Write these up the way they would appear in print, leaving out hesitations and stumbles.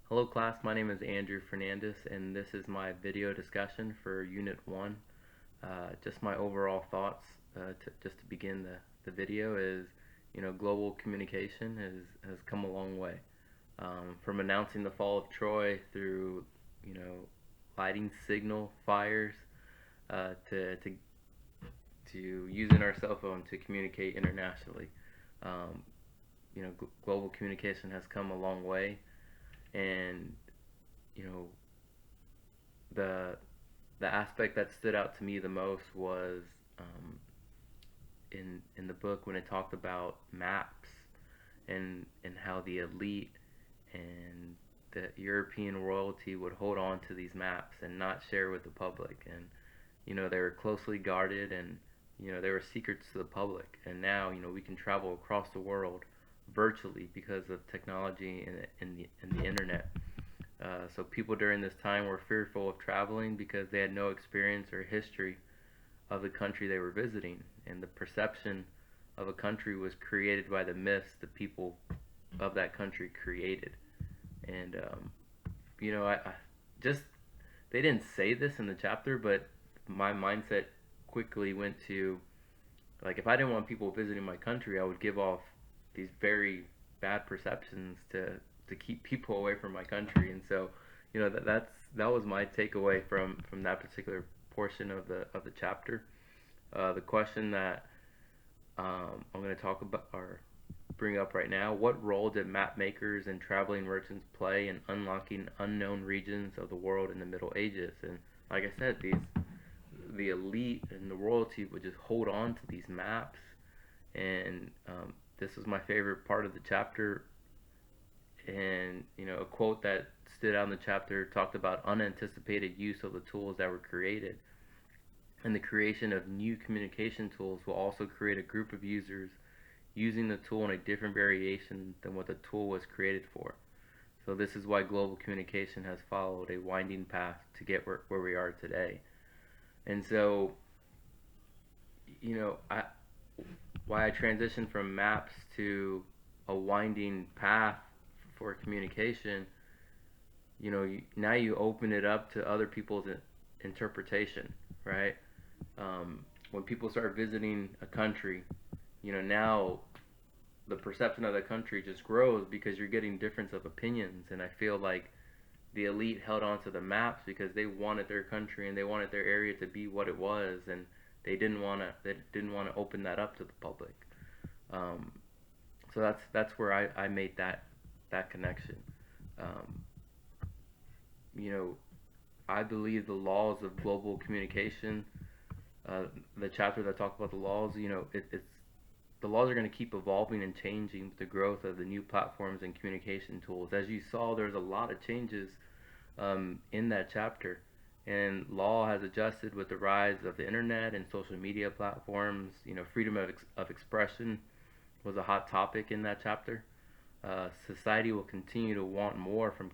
Hello class, my name is Andrew Fernandez and this is my video discussion for Unit 1. Just my overall thoughts just to begin the video is, global communication has come a long way. From announcing the fall of Troy through, you know, lighting signal fires to using our cell phone to communicate internationally. Um, Global communication has come a long way and, you know, the the aspect that stood out to me the most was um, in the book when it talked about maps and how the elite and the European royalty would hold on to these maps and not share with the public, and they were closely guarded, and they were secrets to the public. And now we can travel across the world virtually because of technology and the internet. So people during this time were fearful of traveling because they had no experience or history of the country they were visiting, and the perception of a country was created by the myths the people of that country created. And I just they didn't say this in the chapter, but my mindset quickly went to, like, if I didn't want people visiting my country, I would give off these very bad perceptions to keep people away from my country. And so, that was my takeaway from that particular portion of the chapter. The question that I'm going to talk about or bring up right now: what role did map makers and traveling merchants play in unlocking unknown regions of the world in the Middle Ages? And like I said, the elite and the royalty would just hold on to these maps. And this was my favorite part of the chapter. And a quote that stood out in the chapter talked about unanticipated use of the tools that were created, and the creation of new communication tools will also create a group of users using the tool in a different variation than what the tool was created for. So this is why global communication has followed a winding path to get where we are today. And so, I why I transitioned from maps to a winding path for communication. Now you open it up to other people's interpretation, right? When people start visiting a country, now the perception of the country just grows because you're getting difference of opinions. And I feel like the elite held on to the maps because they wanted their country and they wanted their area to be what it was, and they didn't want to open that up to the public. Um, so that's where I made that connection. Um, you know, I believe the laws of global communication, uh, the chapter that talks about the laws, it's the laws are going to keep evolving and changing with the growth of the new platforms and communication tools. As you saw, there's a lot of changes in that chapter, and law has adjusted with the rise of the internet and social media platforms. Freedom of expression was a hot topic in that chapter. Society will continue to want more from,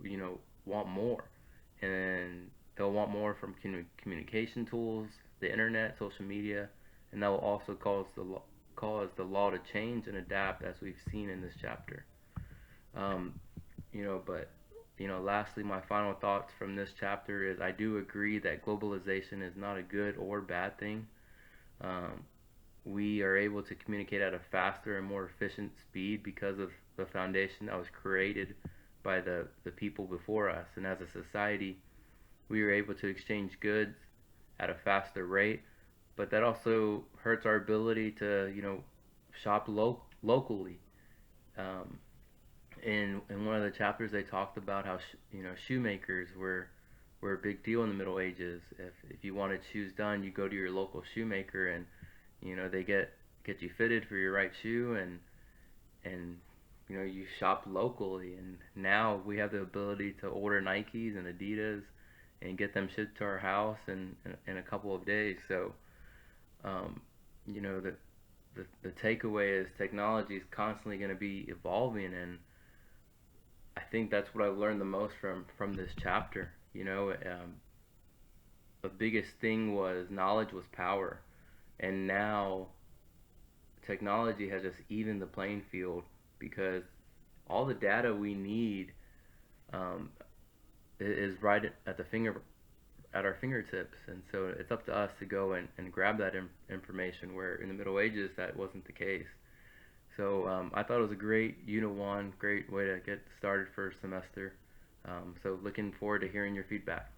you know, want more, and they'll want more from communication tools, the internet, social media, and that will also cause the law to change and adapt, as we've seen in this chapter. Um, but lastly, my final thoughts from this chapter is I do agree that globalization is not a good or bad thing. Um, we are able to communicate at a faster and more efficient speed because of the foundation that was created by the people before us. And as a society, we are able to exchange goods at a faster rate, but that also hurts our ability to, shop locally. Um, in one of the chapters, they talked about how shoemakers were a big deal in the Middle Ages. If you wanted shoes done, you go to your local shoemaker, and they get you fitted for your right shoe, and you shop locally. And now we have the ability to order Nikes and Adidas and get them shipped to our house in a couple of days. So um, the takeaway is technology is constantly going to be evolving, and I think that's what I've learned the most from this chapter. The biggest thing was knowledge was power, and now technology has just evened the playing field because all the data we need um, is right at our fingertips, and so it's up to us to go and grab that information. Where in the Middle Ages that wasn't the case. So I thought it was a great Unit 1, great way to get started for a semester. So looking forward to hearing your feedback.